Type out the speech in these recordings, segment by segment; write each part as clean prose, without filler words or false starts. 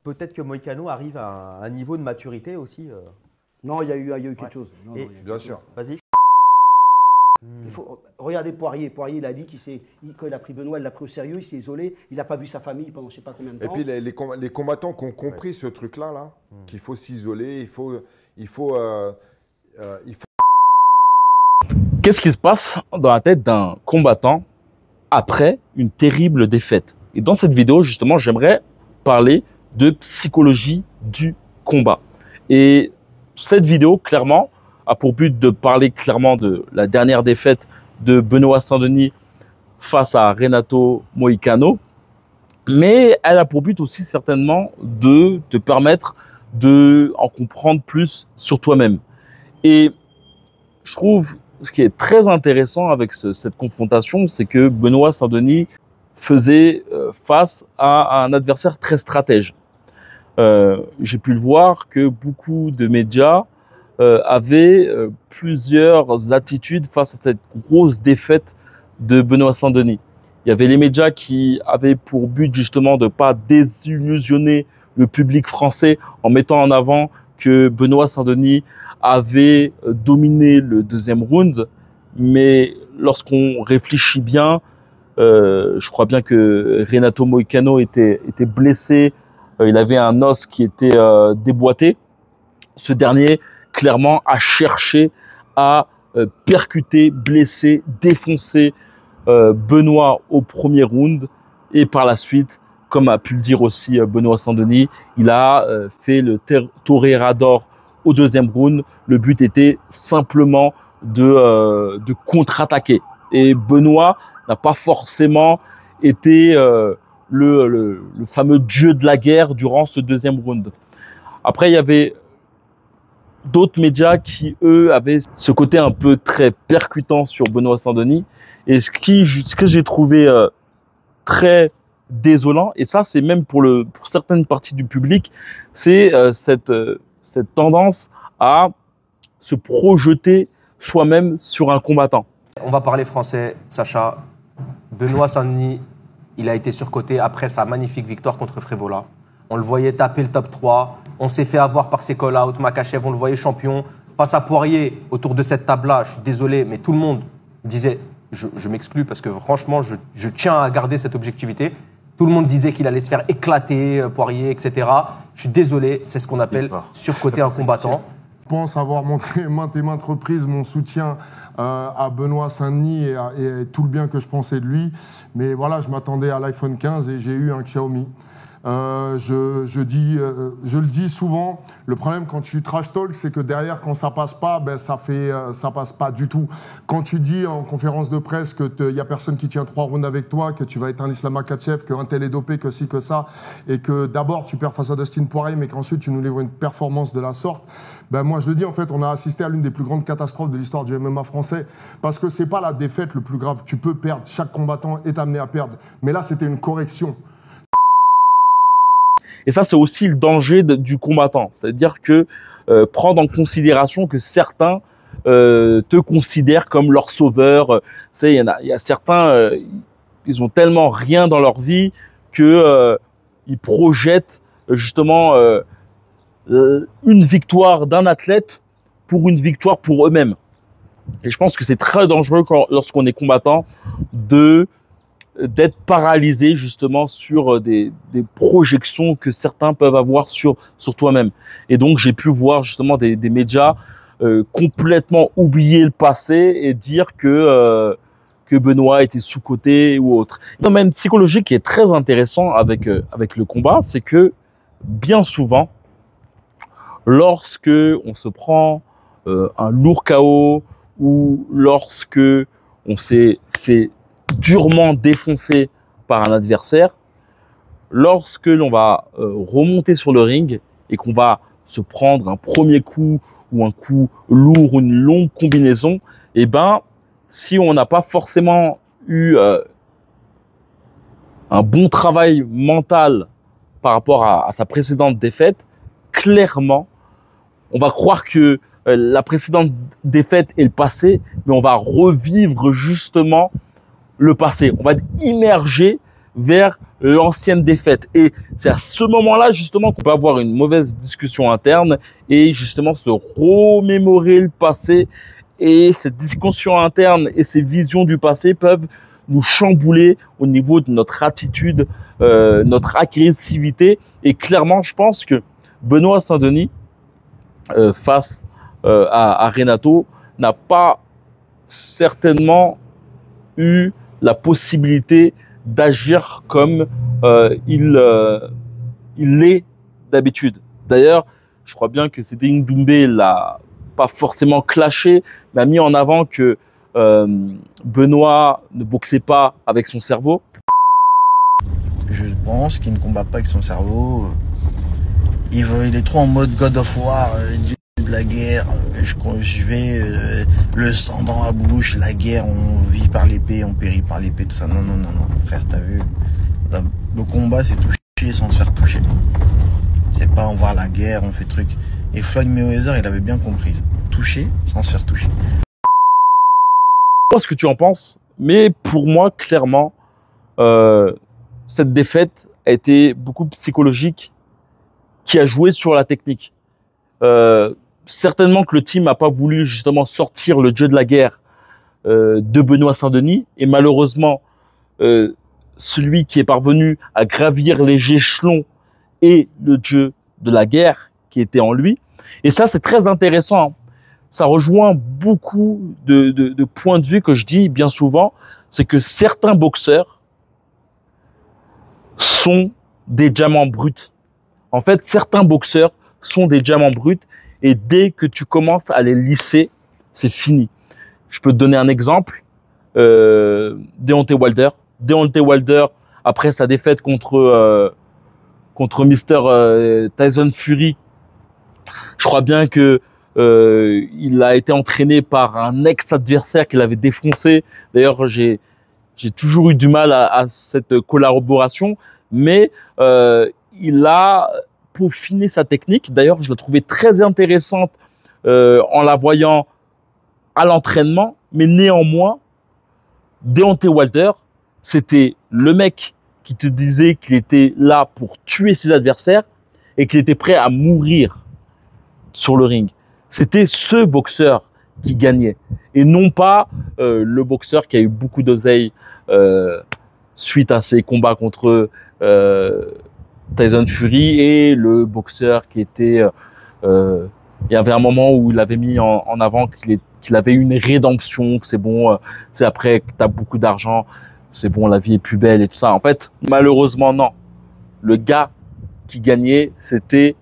peut-être que Moïcano arrive à un niveau de maturité aussi. Non, il y a eu quelque chose. Non, Et- non, il y a eu Bien quelque sûr. chose. Vas-y. Il faut regarder Poirier. Poirier, il a dit quand il a pris Benoît, il l'a pris au sérieux, il s'est isolé, il n'a pas vu sa famille pendant je ne sais pas combien de Et temps. puis les combattants qui ont compris ce truc-là, qu'il faut s'isoler, il faut Qu'est-ce qui se passe dans la tête d'un combattant après une terrible défaite? Et dans cette vidéo, justement, j'aimerais parler de psychologie du combat. Et cette vidéo, clairement, a pour but de parler clairement de la dernière défaite de Benoît Saint-Denis face à Renato Moicano. Mais elle a pour but aussi certainement de te permettre de en comprendre plus sur toi-même. Et je trouve ce qui est très intéressant avec cette confrontation, c'est que Benoît Saint-Denis faisait face à un adversaire très stratège. J'ai pu le voir que beaucoup de médias avaient plusieurs attitudes face à cette grosse défaite de Benoît Saint-Denis. Il y avait les médias qui avaient pour but justement de ne pas désillusionner le public français en mettant en avant que Benoît Saint-Denis avait dominé le deuxième round. Mais lorsqu'on réfléchit bien, je crois bien que Renato Moicano était blessé. Il avait un os qui était déboîté. Ce dernier, clairement, a cherché à percuter, blesser, défoncer Benoît au premier round. Et par la suite, comme a pu le dire aussi Benoît Saint-Denis, il a fait le toreador au deuxième round. Le but était simplement de contre-attaquer. Et Benoît n'a pas forcément été le fameux dieu de la guerre durant ce deuxième round. Après, il y avait d'autres médias qui, eux, avaient ce côté un peu très percutant sur Benoît Saint-Denis. Et ce que j'ai trouvé très désolant, et ça, c'est même pour certaines parties du public, c'est cette tendance à se projeter soi-même sur un combattant. On va parler français, Sacha. Benoît Saint-Denis, il a été surcoté après sa magnifique victoire contre Frévola. On le voyait taper le top 3. On s'est fait avoir par ses call-outs. Makachev, on le voyait champion. Face à Poirier, autour de cette table-là, je suis désolé, mais tout le monde disait, je m'exclus parce que franchement, je tiens à garder cette objectivité. Tout le monde disait qu'il allait se faire éclater, Poirier, etc. Je suis désolé, c'est ce qu'on appelle surcoter un combattant. Je pense avoir montré maintes et maintes reprises mon soutien à Benoît Saint-Denis et tout le bien que je pensais de lui. Mais voilà, je m'attendais à l'iPhone 15 et j'ai eu un Xiaomi. Je le dis souvent, le problème quand tu trash talk, c'est que derrière, quand ça passe pas, ben ça passe pas du tout. Quand tu dis en conférence de presse que y a personne qui tient 3 rounds avec toi, que tu vas être un Islam Makhachev, qu'un tel est dopé, que ci, que ça, et que d'abord tu perds face à Dustin Poirier, mais qu'ensuite tu nous livres une performance de la sorte, ben moi je le dis, en fait, on a assisté à l'une des plus grandes catastrophes de l'histoire du MMA français, parce que c'est pas la défaite le plus grave. Tu peux perdre, chaque combattant est amené à perdre, mais là c'était une correction. Et ça, c'est aussi le danger du combattant. C'est-à-dire que prendre en considération que certains te considèrent comme leur sauveur. Il y a certains, ils ont tellement rien dans leur vie que ils projettent justement une victoire d'un athlète pour une victoire pour eux-mêmes. Et je pense que c'est très dangereux lorsqu'on est combattant d'être paralysé justement sur des projections que certains peuvent avoir sur toi-même. Et donc, j'ai pu voir justement des médias complètement oublier le passé et dire que Benoît était sous-coté ou autre. Il y a un domaine psychologique qui est très intéressant avec le combat, c'est que bien souvent, lorsque on se prend un lourd KO ou lorsque on s'est fait durement défoncé par un adversaire, lorsque l'on va remonter sur le ring et qu'on va se prendre un premier coup ou un coup lourd ou une longue combinaison, eh ben, si on n'a pas forcément eu un bon travail mental par rapport à sa précédente défaite, clairement, on va croire que la précédente défaite est le passé, mais on va revivre justement le passé. On va être immergé vers l'ancienne défaite. Et c'est à ce moment-là, justement, qu'on peut avoir une mauvaise discussion interne et justement se remémorer le passé. Et cette discussion interne et ces visions du passé peuvent nous chambouler au niveau de notre attitude, notre agressivité. Et clairement, je pense que Benoît Saint-Denis, face à Renato, n'a pas certainement eu la possibilité d'agir comme il l'est d'habitude. D'ailleurs, je crois bien que c'était Doumbé l'a pas forcément clashé, mais a mis en avant que Benoît ne boxait pas avec son cerveau. Je pense qu'il ne combat pas avec son cerveau. Il est trop en mode God of War, Dieu de la guerre. Je vais le sang dans la bouche, la guerre, on vit par l'épée, on périt par l'épée, tout ça. Non, non, non, non, frère, t'as vu. Le combat, c'est toucher sans se faire toucher. C'est pas on va à la guerre, on fait truc. Et Floyd Mayweather, il avait bien compris. Toucher sans se faire toucher. Je sais pas ce que tu en penses, mais pour moi, clairement, cette défaite a été beaucoup psychologique, qui a joué sur la technique. Certainement que le team n'a pas voulu justement sortir le dieu de la guerre de Benoît Saint-Denis, et malheureusement, celui qui est parvenu à gravir les échelons est le dieu de la guerre qui était en lui. Et ça, c'est très intéressant, hein. Ça rejoint beaucoup de points de vue que je dis bien souvent, c'est que certains boxeurs sont des diamants bruts. En fait, certains boxeurs sont des diamants bruts et dès que tu commences à les lisser, c'est fini. Je peux te donner un exemple. Deontay Wilder. Deontay Wilder, après sa défaite contre Mr. Tyson Fury, je crois bien que il a été entraîné par un ex-adversaire qu'il avait défoncé. D'ailleurs, j'ai toujours eu du mal à cette collaboration, mais il a peaufiné sa technique. D'ailleurs, je l'ai trouvée très intéressante en la voyant à l'entraînement, mais néanmoins, Deontay Wilder, c'était le mec qui te disait qu'il était là pour tuer ses adversaires et qu'il était prêt à mourir sur le ring. C'était ce boxeur qui gagnait et non pas le boxeur qui a eu beaucoup d'oseille suite à ses combats contre Tyson Fury et le boxeur qui était... il y avait un moment où il avait mis en avant qu'il avait eu une rédemption, que c'est bon, c'est après que tu as beaucoup d'argent, c'est bon, la vie est plus belle et tout ça. En fait, malheureusement, non. Le gars qui gagnait, c'était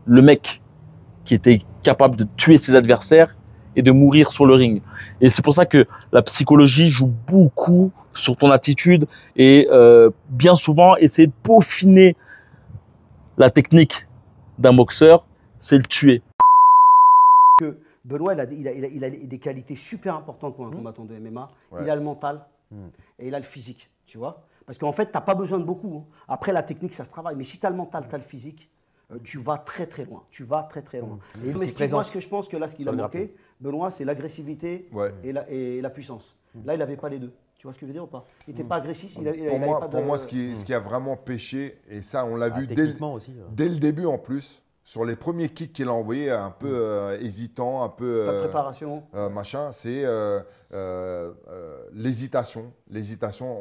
le mec qui était capable de tuer ses adversaires et de mourir sur le ring. Et c'est pour ça que la psychologie joue beaucoup sur ton attitude et bien souvent, essayer de peaufiner la technique d'un boxeur, c'est le tuer. Que Benoît, il a des qualités super importantes pour un combattant de MMA. Ouais. Il a le mental et il a le physique, tu vois. Parce qu'en fait, tu n'as pas besoin de beaucoup. Hein. Après, la technique, ça se travaille. Mais si tu as le mental, tu as le physique, tu vas très très loin. Tu vas très très loin. Et moi, ce que je pense que là, ce qu'il a manqué, Benoît, c'est l'agressivité et la puissance. Là, il n'avait pas les deux. Tu vois ce que je veux dire ou pas? Il n'était pas agressif. Pour moi, ce qui a vraiment pêché, et ça, on l'a vu dès le début en plus, sur les premiers kicks qu'il a envoyés, un peu hésitant, un peu pas de préparation, machin, c'est l'hésitation. L'hésitation.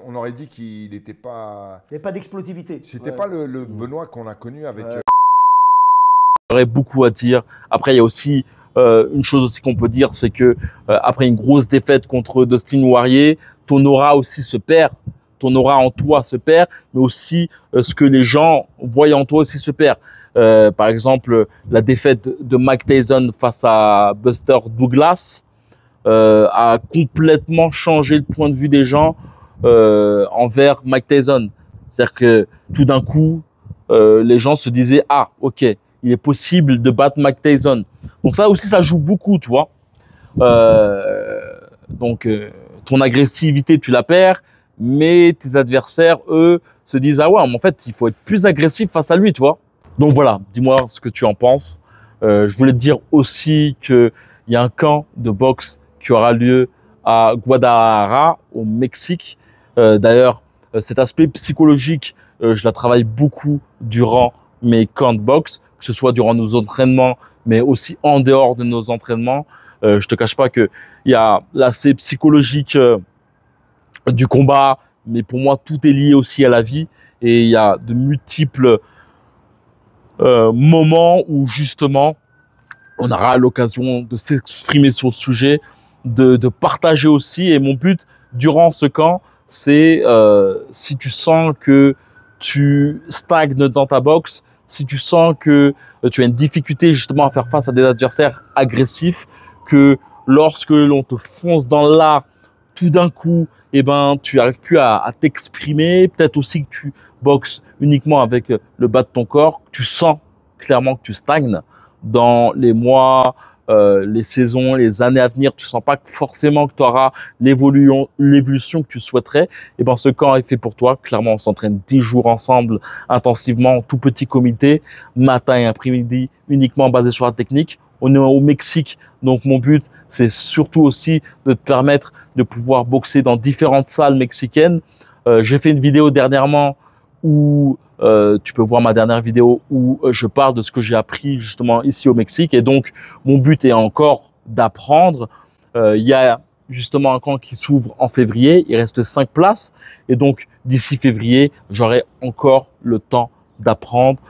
On aurait dit qu'il n'était pas. Il n'y avait pas d'explosivité. C'était pas le Benoît qu'on a connu avec. Il y aurait beaucoup à dire. Après, il y a aussi une chose aussi qu'on peut dire, c'est que après une grosse défaite contre Dustin Poirier, ton aura aussi se perd. Ton aura en toi se perd, mais aussi ce que les gens voient en toi aussi se perd. Par exemple, la défaite de Mike Tyson face à Buster Douglas a complètement changé le point de vue des gens envers Mike Tyson. C'est-à-dire que tout d'un coup, les gens se disaient « Ah, ok, il est possible de battre Mike Tyson. » Donc ça aussi, ça joue beaucoup, tu vois. Donc, ton agressivité, tu la perds, mais tes adversaires, eux, se disent « Ah ouais, mais en fait, il faut être plus agressif face à lui, tu vois. » Donc voilà, dis-moi ce que tu en penses. Je voulais te dire aussi qu'il y a un camp de boxe qui aura lieu à Guadalajara, au Mexique. D'ailleurs, cet aspect psychologique, je la travaille beaucoup durant mes camps de boxe, que ce soit durant nos entraînements, mais aussi en dehors de nos entraînements. Je te cache pas qu'il y a l'aspect psychologique du combat, mais pour moi, tout est lié aussi à la vie. Et il y a de multiples moments où justement, on aura l'occasion de s'exprimer sur le sujet, de partager aussi. Et mon but durant ce camp, c'est si tu sens que tu stagnes dans ta boxe, si tu sens que tu as une difficulté justement à faire face à des adversaires agressifs, que lorsque l'on te fonce dans l'art, tout d'un coup, eh ben, tu n'arrives plus à t'exprimer, peut-être aussi que tu boxes uniquement avec le bas de ton corps, tu sens clairement que tu stagnes dans les mois, les saisons, les années à venir, tu sens pas forcément que tu auras l'évolution que tu souhaiterais, et ben ce camp est fait pour toi. Clairement, on s'entraîne 10 jours ensemble, intensivement, en tout petit comité, matin et après-midi, uniquement basé sur la technique. On est au Mexique, donc mon but, c'est surtout aussi de te permettre de pouvoir boxer dans différentes salles mexicaines. J'ai fait une vidéo dernièrement où tu peux voir ma dernière vidéo où je parle de ce que j'ai appris justement ici au Mexique. Et donc, mon but est encore d'apprendre. Il y a justement un camp qui s'ouvre en février. Il reste 5 places. Et donc, d'ici février, j'aurai encore le temps d'apprendre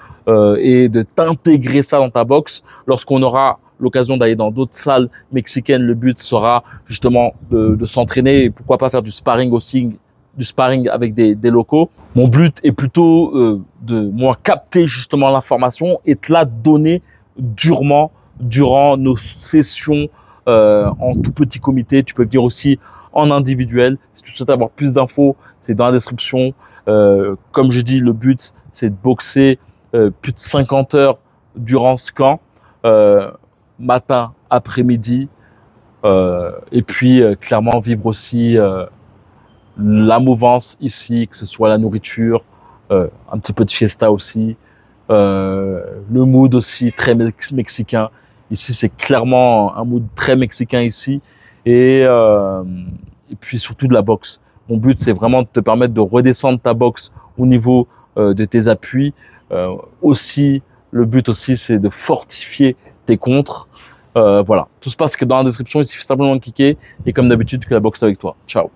et de t'intégrer ça dans ta boxe. Lorsqu'on aura l'occasion d'aller dans d'autres salles mexicaines, le but sera justement de s'entraîner et pourquoi pas faire du sparring aussi, du sparring avec des locaux. Mon but est plutôt de moi capter justement l'information et te la donner durement durant nos sessions en tout petit comité. Tu peux venir aussi en individuel. Si tu souhaites avoir plus d'infos, c'est dans la description. Comme je dis, le but, c'est de boxer plus de 50 heures durant ce camp, matin, après-midi, et puis clairement vivre aussi la mouvance ici, que ce soit la nourriture, un petit peu de fiesta aussi, le mood aussi très mexicain. Ici, c'est clairement un mood très mexicain ici, et puis surtout de la boxe. Mon but, c'est vraiment de te permettre de redescendre ta boxe au niveau de tes appuis. Aussi, le but aussi, c'est de fortifier tes contres. Voilà, tout se passe que dans la description, il suffit simplement de cliquer, et comme d'habitude, que la boxe avec toi. Ciao.